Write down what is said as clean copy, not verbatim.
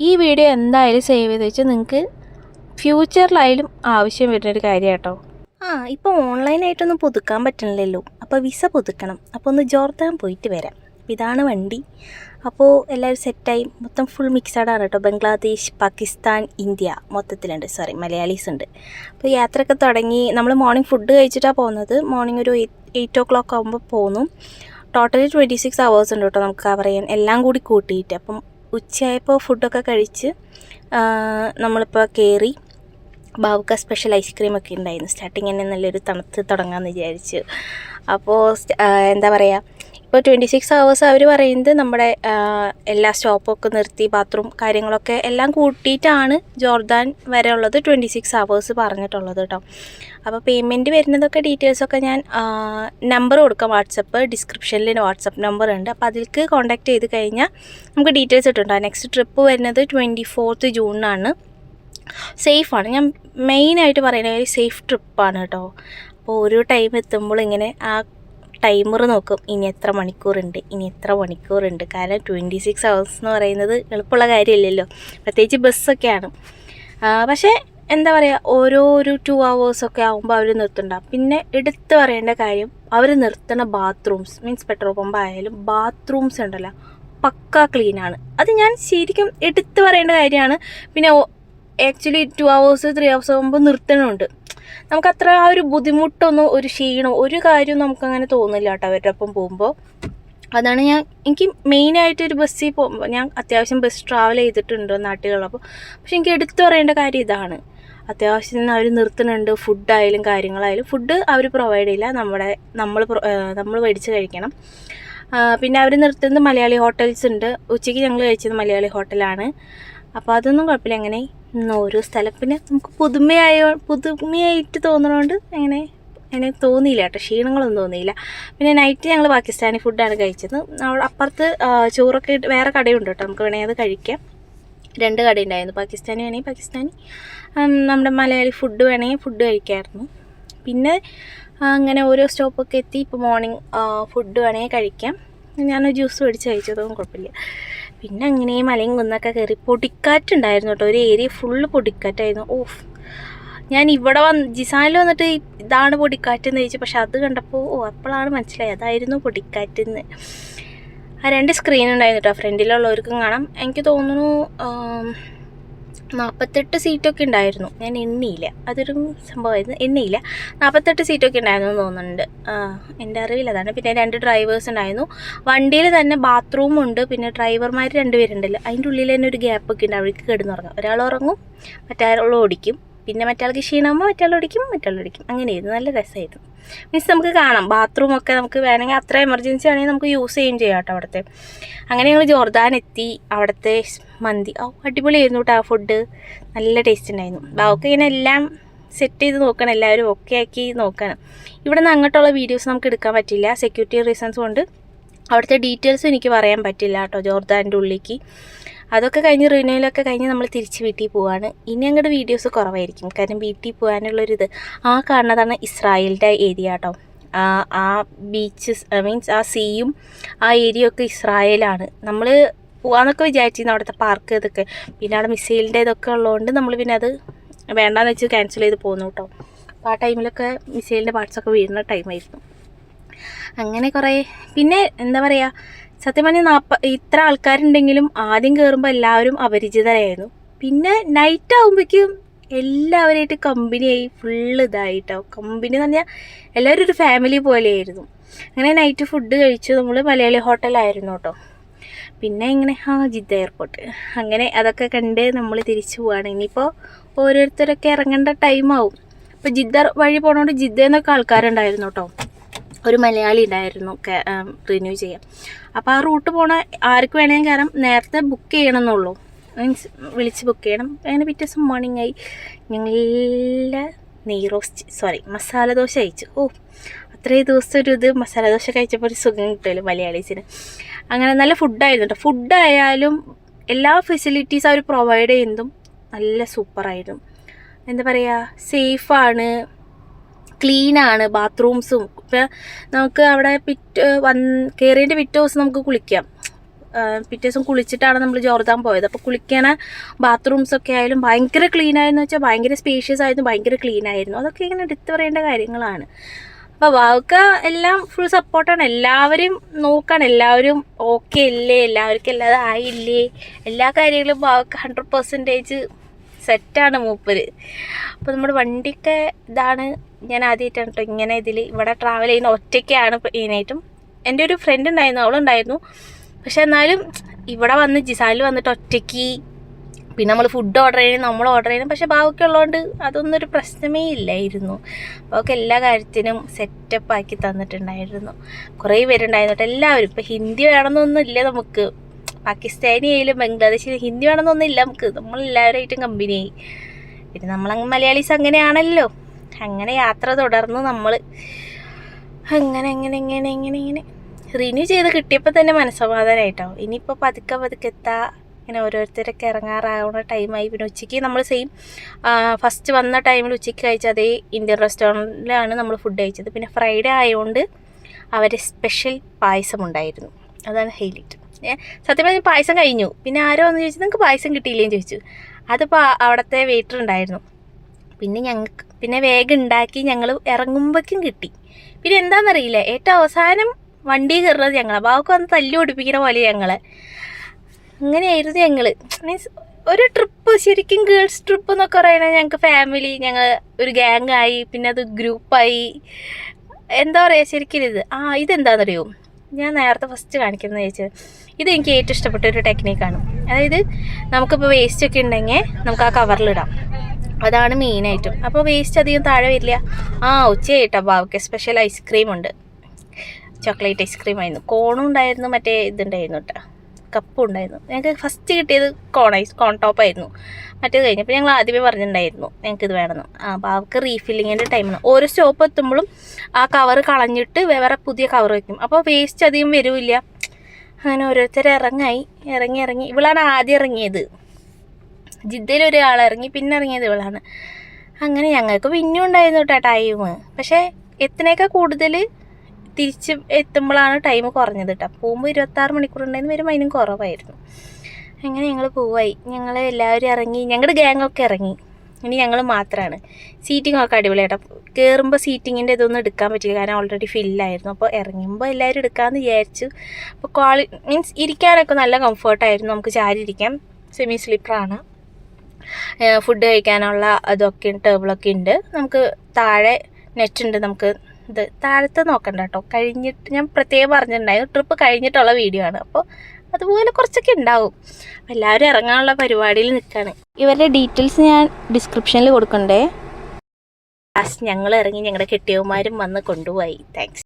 ഈ വീഡിയോ എന്തായാലും സേവ് ചെയ്ത് വെച്ചാൽ നിങ്ങൾക്ക് ഫ്യൂച്ചറിലായാലും ആവശ്യം വരുന്നൊരു കാര്യം കേട്ടോ. ഇപ്പോൾ ഓൺലൈനായിട്ടൊന്നും പുതുക്കാൻ പറ്റണില്ലല്ലോ, അപ്പോൾ വിസ പുതുക്കണം. അപ്പോൾ ഒന്ന് ജോർദാൻ പോയിട്ട് വരാം. ഇതാണ് വണ്ടി. അപ്പോൾ എല്ലാവരും സെറ്റായി, മൊത്തം ഫുൾ മിക്സഡാണ് കേട്ടോ. ബംഗ്ലാദേശ്, പാകിസ്ഥാൻ, ഇന്ത്യ മൊത്തത്തിലുണ്ട്. മലയാളീസ് ഉണ്ട്. അപ്പോൾ യാത്രയൊക്കെ തുടങ്ങി. നമ്മൾ മോർണിംഗ് ഫുഡ് കഴിച്ചിട്ടാണ് പോകുന്നത്. മോർണിംഗ് ഒരു 8 o'clock ആകുമ്പോൾ പോന്നു. ടോട്ടലി 26 hours ഉണ്ട് കേട്ടോ നമുക്ക് കവർ ചെയ്യാൻ, എല്ലാം കൂടി കൂട്ടിയിട്ട്. അപ്പം ഉച്ചയായപ്പോൾ ഫുഡൊക്കെ കഴിച്ച് നമ്മളിപ്പോൾ കയറി. ബാവുക്ക സ്പെഷ്യൽ ഐസ്ക്രീമൊക്കെ ഉണ്ടായിരുന്നു. സ്റ്റാർട്ടിങ് തന്നെ നല്ലൊരു തണുത്ത് തുടങ്ങാമെന്ന് വിചാരിച്ചു. അപ്പോൾ എന്താ പറയുക, ഇപ്പോൾ 26 hours അവർ പറയുന്നത് നമ്മുടെ എല്ലാ സ്റ്റോപ്പൊക്കെ നിർത്തി ബാത്റൂം കാര്യങ്ങളൊക്കെ എല്ലാം കൂട്ടിയിട്ടാണ് ജോർദാൻ വരെ ഉള്ളത് 26 hours പറഞ്ഞിട്ടുള്ളത് കേട്ടോ. അപ്പോൾ പേയ്മെൻറ്റ് വരുന്നതൊക്കെ ഡീറ്റെയിൽസൊക്കെ ഞാൻ നമ്പർ കൊടുക്കാം. വാട്സപ്പ് ഡിസ്ക്രിപ്ഷനിൽ വാട്സപ്പ് നമ്പർ ഉണ്ട്. അപ്പോൾ അതിലേക്ക് കോൺടാക്റ്റ് ചെയ്ത് കഴിഞ്ഞാൽ നമുക്ക് ഡീറ്റെയിൽസ് ഇട്ടുണ്ടാകും. നെക്സ്റ്റ് ട്രിപ്പ് വരുന്നത് 24th ജൂണിനാണ്. സേഫാണ്. ഞാൻ മെയിനായിട്ട് പറയുന്നത് ഒരു സേഫ് ട്രിപ്പാണ് കേട്ടോ. അപ്പോൾ ഓരോ ടൈം എത്തുമ്പോൾ ഇങ്ങനെ ആ ടൈമർ നോക്കും, ഇനി എത്ര മണിക്കൂറുണ്ട്. കാരണം 26 hours എന്ന് പറയുന്നത് എളുപ്പമുള്ള കാര്യമില്ലല്ലോ, പ്രത്യേകിച്ച് ബസ്സൊക്കെയാണ്. പക്ഷേ എന്താ പറയുക, ഒരു 2 hours ഒക്കെ ആകുമ്പോൾ അവർ നിർത്തുന്നുണ്ടാവും. പിന്നെ എടുത്ത് പറയേണ്ട കാര്യം, അവർ നിർത്തുന്ന ബാത്റൂംസ് മീൻസ് പെട്രോൾ പമ്പ് ആയാലും ബാത്റൂംസ് ഉണ്ടല്ലോ പക്കാ ക്ലീനാണ്. അത് ഞാൻ ശരിക്കും എടുത്ത് പറയേണ്ട കാര്യമാണ്. പിന്നെ ആക്ച്വലി 2 hours 3 hours ആകുമ്പോൾ നിർത്തണമുണ്ട്. നമുക്കത്ര ആ ഒരു ബുദ്ധിമുട്ടൊന്നും ഒരു ക്ഷീണം ഒരു കാര്യവും നമുക്കങ്ങനെ തോന്നില്ല കേട്ടോ അവരുടെ ഒപ്പം പോകുമ്പോൾ. അതാണ് എനിക്ക് മെയിനായിട്ടൊരു ബസ്സിൽ പോകുമ്പോൾ, ഞാൻ അത്യാവശ്യം ബസ് ട്രാവൽ ചെയ്തിട്ടുണ്ട് നാട്ടിലുള്ളപ്പോൾ. പക്ഷെ എനിക്ക് എടുത്തു പറയേണ്ട കാര്യം ഇതാണ്, അത്യാവശ്യം അവർ നിർത്തുന്നുണ്ട്. ഫുഡായാലും കാര്യങ്ങളായാലും ഫുഡ് അവർ പ്രൊവൈഡ് ചെയ്യില്ല, നമ്മൾ മേടിച്ച് കഴിക്കണം. പിന്നെ അവർ നിർത്തുന്നത് മലയാളി ഹോട്ടൽസ് ഉണ്ട്. ഉച്ചയ്ക്ക് ഞങ്ങൾ കഴിച്ചത് മലയാളി ഹോട്ടലാണ്. അപ്പോൾ അതൊന്നും കുഴപ്പമില്ല. അങ്ങനെ ഓരോ സ്ഥലം പിന്നെ നമുക്ക് പുതുമയായിട്ട് തോന്നുന്നതുകൊണ്ട് അങ്ങനെ തോന്നിയില്ല കേട്ടോ, ക്ഷീണങ്ങളൊന്നും തോന്നിയില്ല. പിന്നെ നൈറ്റ് ഞങ്ങൾ പാകിസ്ഥാനി ഫുഡാണ് കഴിച്ചത്. അവിടെ അപ്പുറത്ത് ചോറൊക്കെ ഇട്ട് വേറെ കടയുണ്ട് കേട്ടോ, നമുക്ക് വേണമെങ്കിൽ അത് കഴിക്കാം. 2 കടയുണ്ടായിരുന്നു, പാകിസ്ഥാനി വേണമെങ്കിൽ പാകിസ്ഥാനി, നമ്മുടെ മലയാളി ഫുഡ് വേണമെങ്കിൽ ഫുഡ് കഴിക്കാമായിരുന്നു. പിന്നെ അങ്ങനെ ഓരോ സ്റ്റോപ്പൊക്കെ എത്തി. ഇപ്പോൾ മോർണിംഗ് ഫുഡ് വേണമെങ്കിൽ കഴിക്കാം. ഞാനൊരു ജ്യൂസ് മേടിച്ച് കഴിച്ചതൊന്നും കുഴപ്പമില്ല. പിന്നെ അങ്ങനെ മലയും കുന്നൊക്കെ കയറി. പൊടിക്കാറ്റുണ്ടായിരുന്നു കേട്ടോ, ഒരു ഏരിയ ഫുള്ള് പൊടിക്കാറ്റായിരുന്നു. ഞാൻ ഇവിടെ ജിസാനിൽ വന്നിട്ട് ഇതാണ് പൊടിക്കാറ്റെന്ന് ചോദിച്ചു. പക്ഷെ അത് കണ്ടപ്പോൾ അപ്പോഴാണ് മനസ്സിലായി അതായിരുന്നു പൊടിക്കാറ്റെന്ന്. 2 സ്ക്രീൻ ഉണ്ടായിരുന്നു കേട്ടോ, ഫ്രണ്ടിലുള്ളവർക്കും കാണാം. എനിക്ക് തോന്നുന്നു 48 സീറ്റൊക്കെ ഉണ്ടായിരുന്നു. ഞാൻ എണ്ണിയില്ല, അതൊരു സംഭവമായിരുന്നു, എണ്ണിയില്ല. 48 സീറ്റൊക്കെ ഉണ്ടായിരുന്നു എന്ന് തോന്നുന്നുണ്ട്, എൻ്റെ അറിവിൽ അതാണ്. പിന്നെ 2 ഡ്രൈവേഴ്സ് ഉണ്ടായിരുന്നു. വണ്ടിയിൽ തന്നെ ബാത്റൂമുണ്ട്. പിന്നെ ഡ്രൈവർമാർ 2 പേരുണ്ടല്ലോ, അതിൻ്റെ ഉള്ളിൽ തന്നെ ഒരു ഗ്യാപ്പൊക്കെ ഉണ്ട്, അവിടേക്ക് കിടന്നുറങ്ങും. ഒരാൾ ഉറങ്ങും, മറ്റേ ഓടിക്കും. പിന്നെ മറ്റാൾക്ക് ക്ഷീണമാകുമ്പോൾ മറ്റാൾ ഓടിക്കും. അങ്ങനെയായിരുന്നു, നല്ല രസമായിരുന്നു. മീൻസ് നമുക്ക് കാണാം ബാത്റൂമൊക്കെ, നമുക്ക് വേണമെങ്കിൽ അത്ര എമർജൻസി ആണെങ്കിൽ നമുക്ക് യൂസ് ചെയ്യുകയും ചെയ്യാം കേട്ടോ അവിടുത്തെ. അങ്ങനെ ഞങ്ങൾ ജോർദാൻ എത്തി. അവിടുത്തെ മന്തി അടിപൊളിയായിരുന്നു കേട്ടോ. ആ ഫുഡ് നല്ല ടേസ്റ്റ് ഉണ്ടായിരുന്നു. ബാവൊക്കെ ഇങ്ങനെ എല്ലാം സെറ്റ് ചെയ്ത് നോക്കണം, എല്ലാവരും ഓക്കെ ആക്കി നോക്കണം. ഇവിടെ നിന്ന് അങ്ങോട്ടുള്ള വീഡിയോസ് നമുക്ക് എടുക്കാൻ പറ്റില്ല, സെക്യൂരിറ്റി റീസൺസ് കൊണ്ട്. അവിടുത്തെ ഡീറ്റെയിൽസ് എനിക്ക് പറയാൻ പറ്റില്ല കേട്ടോ, ജോർദാൻ്റെ ഉള്ളിലേക്ക്. അതൊക്കെ കഴിഞ്ഞ് റിന്യൂവലൊക്കെ കഴിഞ്ഞ് നമ്മൾ തിരിച്ച് വീട്ടിൽ പോവാണ്. ഇനി അങ്ങോട്ട് വീഡിയോസ് കുറവായിരിക്കും, കാരണം വീട്ടിൽ പോകാനുള്ളൊരിത്. ആ കാണുന്നതാണ് ഇസ്രായേലിൻ്റെ ഏരിയ കേട്ടോ. ആ ബീച്ചസ് മീൻസ് ആ സീയും ആ ഏരിയ ഒക്കെ ഇസ്രായേലാണ്. നമ്മൾ പോകാമെന്നൊക്കെ വിചാരിച്ചിരുന്നു അവിടുത്തെ പാർക്ക് ഇതൊക്കെ. പിന്നെ അവിടെ മിസൈലിൻ്റെ ഇതൊക്കെ ഉള്ളതുകൊണ്ട് നമ്മൾ പിന്നെ അത് വേണ്ടാന്ന് വെച്ച് ക്യാൻസൽ ചെയ്ത് പോന്നു കേട്ടോ. അപ്പോൾ ആ ടൈമിലൊക്കെ മിസൈലിൻ്റെ പാർട്സൊക്കെ വീഴുന്ന ടൈമായിരുന്നു. അങ്ങനെ കുറേ പിന്നെ എന്താ പറയുക, സത്യം പറഞ്ഞാൽ ഇത്ര ആൾക്കാരുണ്ടെങ്കിലും ആദ്യം കയറുമ്പോൾ എല്ലാവരും അപരിചിതരായിരുന്നു. പിന്നെ നൈറ്റ് ആകുമ്പോഴേക്കും എല്ലാവരുമായിട്ട് കമ്പനിയായി, ഫുള്ള് ഇതായിട്ടോ. കമ്പനി എന്ന് പറഞ്ഞാൽ എല്ലാവരും ഒരു ഫാമിലി പോലെയായിരുന്നു. അങ്ങനെ നൈറ്റ് ഫുഡ് കഴിച്ചു. നമ്മൾ മലയാളി ഹോട്ടലായിരുന്നു കേട്ടോ. പിന്നെ ഇങ്ങനെ ജിദ്ദ എയർപോർട്ട്, അങ്ങനെ അതൊക്കെ കണ്ട് നമ്മൾ തിരിച്ചു പോവുകയാണ്. ഇനിയിപ്പോൾ ഓരോരുത്തരൊക്കെ ഇറങ്ങേണ്ട ടൈമാവും. അപ്പോൾ ജിദ്ദ വഴി പോകണോണ്ട് ജിദ്ദയിൽ നിന്നൊക്കെ ആൾക്കാരുണ്ടായിരുന്നു കേട്ടോ. ഒരു മലയാളി ഉണ്ടായിരുന്നു റിന്യൂ ചെയ്യാം. അപ്പോൾ ആ റൂട്ട് പോണ ആർക്ക് വേണമെങ്കിൽ കയറാം. നേരത്തെ ബുക്ക് ചെയ്യണമെന്നുള്ളൂ, മീൻസ് വിളിച്ച് ബുക്ക് ചെയ്യണം. അങ്ങനെ പിറ്റേ ദിവസം മോർണിംഗ് ആയി. ഞങ്ങളെ മസാല ദോശ കഴിച്ചു. അത്രയും ദിവസം ഒരു ഇത് മസാല ദോശ കഴിച്ചപ്പോൾ ഒരു സുഖം കിട്ടുമല്ലോ മലയാളീസിന്. അങ്ങനെ നല്ല ഫുഡായിരുന്നു കേട്ടോ. ഫുഡായാലും എല്ലാ ഫെസിലിറ്റീസ് അവർ പ്രൊവൈഡ് ചെയ്യുന്നതും നല്ല സൂപ്പറായിരുന്നു. എന്താ പറയുക, സേഫാണ്, ക്ലീനാണ് ബാത്റൂംസും. ഇപ്പം നമുക്ക് അവിടെ കയറിയതിൻ്റെ പിറ്റേ ദിവസം നമുക്ക് കുളിക്കാം. പിറ്റേ ദിവസം കുളിച്ചിട്ടാണ് നമ്മൾ ജോർദാൻ പോയത്. അപ്പോൾ കുളിക്കണ ബാത്റൂംസൊക്കെ ആയാലും ഭയങ്കര ക്ലീൻ ആയെന്ന് വെച്ചാൽ ഭയങ്കര സ്പേഷ്യസ് ആയിരുന്നു, ഭയങ്കര ക്ലീൻ ആയിരുന്നു. അതൊക്കെ ഇങ്ങനെ എടുത്തു പറയേണ്ട കാര്യങ്ങളാണ്. അപ്പോൾ വാവുക്ക എല്ലാം ഫുൾ സപ്പോർട്ടാണ്, എല്ലാവരും നോക്കാണ്, എല്ലാവരും ഓക്കെ അല്ലേ, എല്ലാവർക്കും അല്ലാതെ ആയില്ലേ, എല്ലാ കാര്യങ്ങളും വാവുക്ക 100% സെറ്റാണ് മൂപ്പര്. അപ്പോൾ നമ്മുടെ വണ്ടിയൊക്കെ ഇതാണ്. ഞാൻ ആദ്യമായിട്ടാണ് കേട്ടോ ഇങ്ങനെ ഇവിടെ ട്രാവൽ ചെയ്യുന്ന, ഒറ്റയ്ക്കാണ് മെയിനായിട്ടും. എൻ്റെ ഒരു ഫ്രണ്ട് ഉണ്ടായിരുന്നു, അവളുണ്ടായിരുന്നു. പക്ഷെ എന്നാലും ഇവിടെ വന്ന് ജിസാനിൽ വന്നിട്ട് ഒറ്റയ്ക്ക്, പിന്നെ നമ്മൾ ഫുഡ് ഓർഡർ ചെയ്യണം, നമ്മൾ ഓർഡർ ചെയ്യണം. പക്ഷെ ബാവൊക്കെ ഉള്ളതുകൊണ്ട് അതൊന്നും ഒരു പ്രശ്നമേ ഇല്ലായിരുന്നു. ബാവൊക്കെ എല്ലാ കാര്യത്തിനും സെറ്റപ്പ് ആക്കി തന്നിട്ടുണ്ടായിരുന്നു. കുറേ പേരുണ്ടായിരുന്നു കേട്ടോ, എല്ലാവരും. ഇപ്പോൾ ഹിന്ദി വേണമെന്നൊന്നും ഇല്ല നമുക്ക്, പാകിസ്ഥാനി ആയാലും ബംഗ്ലാദേശിലും ഹിന്ദി വേണമെന്നൊന്നും ഇല്ല നമുക്ക്, നമ്മളെല്ലാവരുമായിട്ടും കമ്പനിയായി. പിന്നെ നമ്മളങ്ങ് മലയാളീസ് അങ്ങനെയാണല്ലോ. അങ്ങനെ യാത്ര തുടർന്ന് നമ്മൾ അങ്ങനെ റിന്യൂ ചെയ്ത് കിട്ടിയപ്പോൾ തന്നെ മനസ്സമാധാനമായിട്ടോ. ഇനിയിപ്പോൾ പതുക്കെ ഇങ്ങനെ ഓരോരുത്തരൊക്കെ ഇറങ്ങാറാവുന്ന ടൈമായി. പിന്നെ ഉച്ചയ്ക്ക് നമ്മൾ സെയിം ഫസ്റ്റ് വന്ന ടൈമിൽ ഉച്ചയ്ക്ക് കഴിച്ച അതേ ഇന്ത്യൻ റെസ്റ്റോറൻറ്റിലാണ് നമ്മൾ ഫുഡ് കഴിച്ചത്. പിന്നെ ഫ്രൈഡേ ആയതുകൊണ്ട് അവർ സ്പെഷ്യൽ പായസം ഉണ്ടായിരുന്നു, അതാണ് ഹൈലൈറ്റ്. സത്യം പറഞ്ഞാൽ പായസം കഴിഞ്ഞു. പിന്നെ ആരോ വന്ന് ചോദിച്ചു നിങ്ങൾക്ക് പായസം കിട്ടിയില്ലേന്ന് ചോദിച്ചു. അതിപ്പോൾ അവിടുത്തെ വെയിറ്റർ ഉണ്ടായിരുന്നു. പിന്നെ വേഗം ഉണ്ടാക്കി ഞങ്ങൾ ഇറങ്ങുമ്പോഴേക്കും കിട്ടി. പിന്നെ എന്താണെന്നറിയില്ല, ഏറ്റവും അവസാനം വണ്ടി കയറുന്നത് ഞങ്ങളെ ബാവക്ക് വന്ന് തല്ലി ഓടിപ്പിക്കുന്ന പോലെ ഞങ്ങളെ. അങ്ങനെയായിരുന്നു ഞങ്ങൾ. മീൻസ് ഒരു ട്രിപ്പ്, ശരിക്കും ഗേൾസ് ട്രിപ്പ് എന്നൊക്കെ പറയുന്നത് ഞങ്ങൾക്ക് ഫാമിലി, ഞങ്ങൾ ഒരു ഗ്യാങ്ങായി, പിന്നെ അത് ഗ്രൂപ്പായി. എന്താ പറയുക, ശരിക്കും ഇതെന്താണെന്നറിയോ, ഞാൻ നേരത്തെ ഫസ്റ്റ് കാണിക്കുന്നത് ചോദിച്ചത്, ഇതെനിക്ക് ഏറ്റവും ഇഷ്ടപ്പെട്ട ഒരു ടെക്നിക്കാണ്. അതായത് നമുക്കിപ്പോൾ വേസ്റ്റൊക്കെ ഉണ്ടെങ്കിൽ നമുക്ക് ആ കവറിലിടാം, അതാണ് മെയിനായിട്ടും. അപ്പോൾ വേസ്റ്റ് അധികം താഴെ വരില്ല. ഉച്ചയായിട്ടോ ബാവയ്ക്ക് സ്പെഷ്യൽ ഐസ്ക്രീം ഉണ്ട്, ചോക്ലേറ്റ് ഐസ്ക്രീം ആയിരുന്നു. കോണും ഉണ്ടായിരുന്നു, മറ്റേ ഇതുണ്ടായിരുന്നു കേട്ടോ, കപ്പും ഉണ്ടായിരുന്നു. ഞങ്ങൾക്ക് ഫസ്റ്റ് കിട്ടിയത് കോൺ ടോപ്പായിരുന്നു. മറ്റേത് കഴിഞ്ഞപ്പോൾ ഞങ്ങൾ ആദ്യമേ പറഞ്ഞിട്ടുണ്ടായിരുന്നു ഞങ്ങൾക്കിത് വേണമെന്ന്. ബാവയ്ക്ക് റീഫില്ലിങ്ങിൻ്റെ ടൈമാണ്. ഓരോ സ്റ്റോപ്പ് എത്തുമ്പോഴും ആ കവർ കളഞ്ഞിട്ട് വേറെ പുതിയ കവർ വയ്ക്കും, അപ്പോൾ വേസ്റ്റ് അധികം വരില്ല. അങ്ങനെ ഓരോരുത്തർ ഇറങ്ങി ഇവളാണ് ആദ്യം ഇറങ്ങിയത്. ജിദ്ദയിൽ ഒരാൾ ഇറങ്ങി, പിന്നെ ഇറങ്ങിയത് ഇവളാണ്. അങ്ങനെ ഞങ്ങൾക്ക് പിന്നെയും ഉണ്ടായിരുന്നു കേട്ടോ ടൈം. പക്ഷേ എത്തിനേക്കാൾ കൂടുതൽ തിരിച്ച് എത്തുമ്പോഴാണ് ടൈം കുറഞ്ഞത് കേട്ടോ. പോകുമ്പോൾ 26 മണിക്കൂർ ഉണ്ടായിരുന്നു, വരുമ്പോൾ അതിനും കുറവായിരുന്നു. അങ്ങനെ ഞങ്ങൾ പോവായി. ഞങ്ങൾ എല്ലാവരും ഇറങ്ങി, ഞങ്ങളുടെ ഗ്യാങ്ങൊക്കെ ഇറങ്ങി. ഇനി ഞങ്ങൾ മാത്രമാണ്. സീറ്റിങ്ങൊക്കെ അടിപൊളിയായിട്ടോ. കയറുമ്പോൾ സീറ്റിങ്ങിൻ്റെ ഇതൊന്നും എടുക്കാൻ പറ്റില്ല, കാരണം ഓൾറെഡി ഫില്ലായിരുന്നു. അപ്പോൾ ഇറങ്ങുമ്പോൾ എല്ലാവരും എടുക്കാമെന്ന് വിചാരിച്ചു. അപ്പോൾ മീൻസ് ഇരിക്കാനൊക്കെ നല്ല കംഫർട്ടായിരുന്നു, നമുക്ക് ചാരി ഇരിക്കാം. സെമി സ്ലീപ്പറാണ്. ഫുഡ് കഴിക്കാനുള്ള അതൊക്കെ ടേബിളൊക്കെ ഉണ്ട്. നമുക്ക് താഴെ നെറ്റ് ഉണ്ട്. നമുക്ക് ഇത് താഴത്ത് നോക്കണ്ട കേട്ടോ, കഴിഞ്ഞിട്ട് ഞാൻ പ്രത്യേകം പറഞ്ഞിട്ടുണ്ടായിരുന്നു, ട്രിപ്പ് കഴിഞ്ഞിട്ടുള്ള വീഡിയോ ആണ്. അപ്പോൾ അതുപോലെ കുറച്ചൊക്കെ ഉണ്ടാവും. എല്ലാവരും ഇറങ്ങാനുള്ള പരിപാടിയിൽ നിൽക്കുകയാണ്. ഇവരുടെ ഡീറ്റെയിൽസ് ഞാൻ ഡിസ്ക്രിപ്ഷനിൽ കൊടുക്കണ്ടേ. ലാസ്റ്റ് ഞങ്ങൾ ഇറങ്ങി, ഞങ്ങളുടെ കെട്ടിയവന്മാരും വന്ന് കൊണ്ടുപോയി. താങ്ക്സ്.